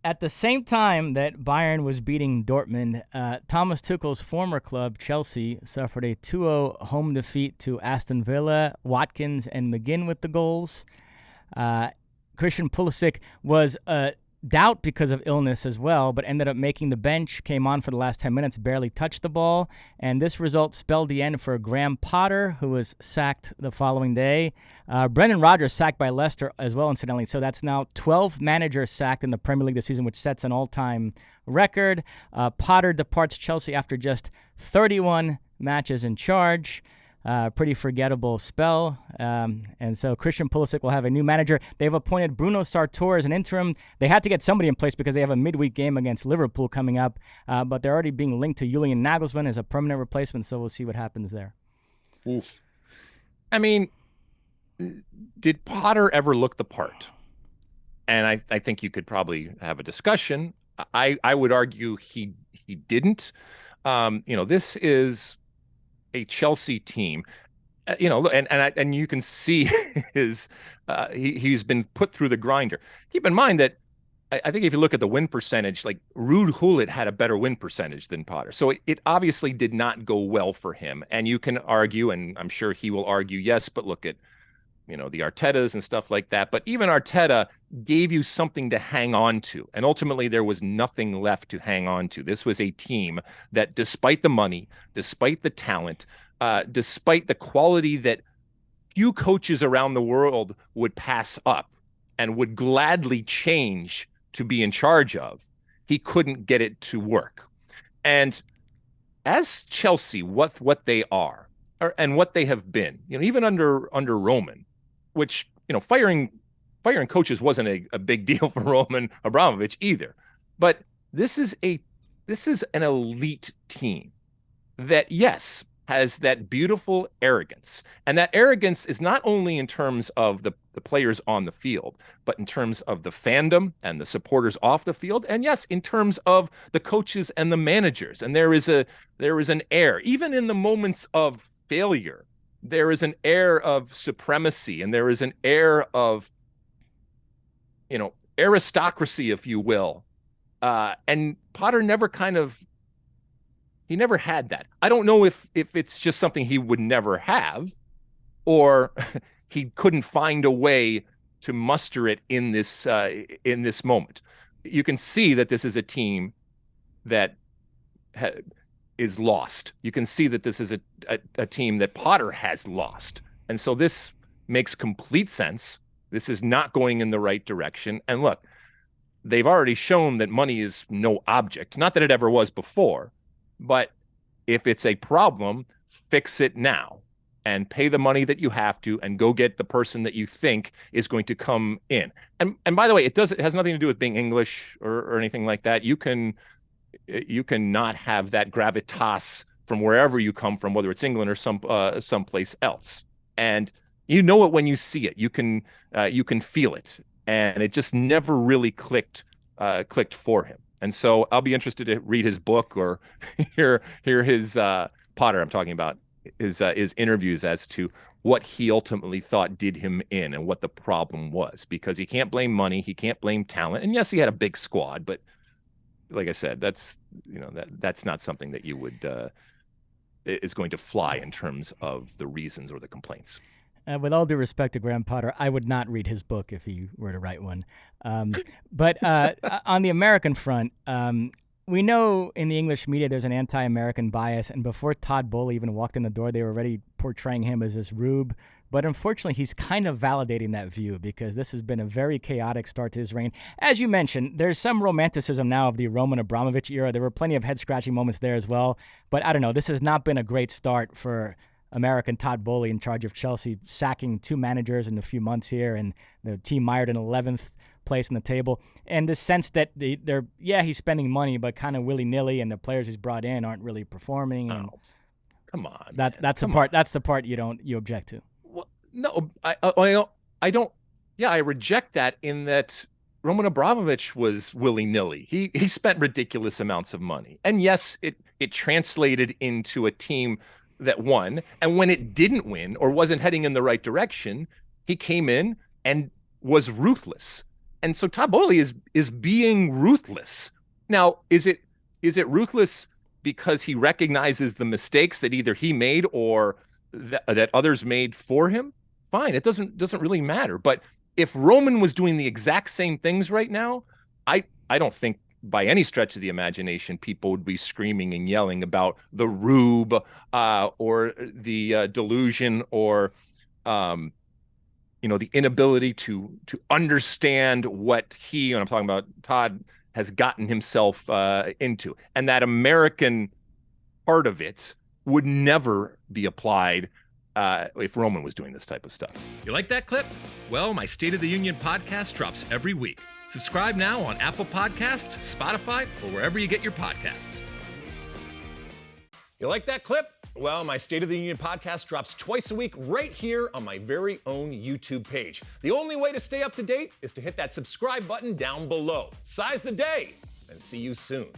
At the same time that Bayern was beating Dortmund, Thomas Tuchel's former club, Chelsea, suffered a 2-0 home defeat to Aston Villa. Watkins and McGinn with the goals. Christian Pulisic was a doubt because of illness as well, but ended up making the bench, came on for the last 10 minutes, barely touched the ball, and this result spelled the end for Graham Potter, who was sacked the following day. Brendan Rodgers sacked by Leicester as well, incidentally, so that's now 12 managers sacked in the Premier League this season, which sets an all-time record. Potter departs Chelsea after just 31 matches in charge. Pretty forgettable spell. And so Christian Pulisic will have a new manager. They've appointed Bruno Sartor as an interim. They had to get somebody in place because they have a midweek game against Liverpool coming up. But they're already being linked to Julian Nagelsmann as a permanent replacement, so we'll see what happens there. Oof. I mean, did Potter ever look the part? And I think you could probably have a discussion. I would argue he didn't. This is a Chelsea team, and you can see he's been put through the grinder. Keep in mind that I think if you look at the win percentage, like Ruud Gullit had a better win percentage than Potter. So it obviously did not go well for him. And you can argue, and I'm sure he will argue, yes, but look at, the Artetas and stuff like that. But even Arteta gave you something to hang on to. And ultimately, there was nothing left to hang on to. This was a team that, despite the money, despite the talent, despite the quality that few coaches around the world would pass up and would gladly change to be in charge of, he couldn't get it to work. And as Chelsea, what they are, and what they have been, even under Roman, which, firing coaches wasn't a big deal for Roman Abramovich either. But this is an elite team that, yes, has that beautiful arrogance. And that arrogance is not only in terms of the players on the field, but in terms of the fandom and the supporters off the field. And yes, in terms of the coaches and the managers. And there is an air, even in the moments of failure, there is an air of supremacy, and there is an air of, aristocracy, if you will. And Potter never he never had that. I don't know if it's just something he would never have, or he couldn't find a way to muster it in this moment. You can see that this is a team that is lost. You can see that this is a team that Potter has lost. And so this makes complete sense. This is not going in the right direction. And look, they've already shown that money is no object. Not that it ever was before, but if it's a problem, fix it now and pay the money that you have to and go get the person that you think is going to come in. And by the way, it has nothing to do with being English or anything like that. You can not have that gravitas from wherever you come from, whether it's England or someplace else. And you know it when you see it. You can feel it, and it just never really clicked for him. And so I'll be interested to read his book or hear his Potter. I'm talking about his interviews as to what he ultimately thought did him in and what the problem was, because he can't blame money, he can't blame talent, and yes, he had a big squad, but like I said, that's not something that you would is going to fly in terms of the reasons or the complaints. With all due respect to Graham Potter, I would not read his book if he were to write one. But on the American front, we know in the English media there's an anti-American bias, and before Todd Boehly even walked in the door, they were already portraying him as this rube. But unfortunately, he's kind of validating that view, because this has been a very chaotic start to his reign. As you mentioned, there's some romanticism now of the Roman Abramovich era. There were plenty of head-scratching moments there as well. But I don't know, this has not been a great start for American Todd Boehly in charge of Chelsea, sacking 2 managers in a few months here, and the team mired in 11th place in the table. And the sense that he's spending money, but kind of willy-nilly, and the players he's brought in aren't really performing. And come on. That's the part you object to. Well, no, I don't. Yeah, I reject that, in that Roman Abramovich was willy-nilly. He spent ridiculous amounts of money. And yes, it translated into a team that won. And when it didn't win or wasn't heading in the right direction, he came in and was ruthless. And so Todd Boehly is being ruthless. Now, is it ruthless because he recognizes the mistakes that either he made or that others made for him? Fine, it doesn't really matter. But if Roman was doing the exact same things right now, I don't think by any stretch of the imagination people would be screaming and yelling about the rube or the delusion or the inability to understand what he, and I'm talking about Todd, has gotten himself into. And that American part of it would never be applied if Roman was doing this type of stuff. You like that clip? Well, my State of the Union podcast drops every week. Subscribe now on Apple Podcasts, Spotify, or wherever you get your podcasts. You like that clip? Well, my State of the Union podcast drops twice a week right here on my very own YouTube page. The only way to stay up to date is to hit that subscribe button down below. Size the day, and see you soon.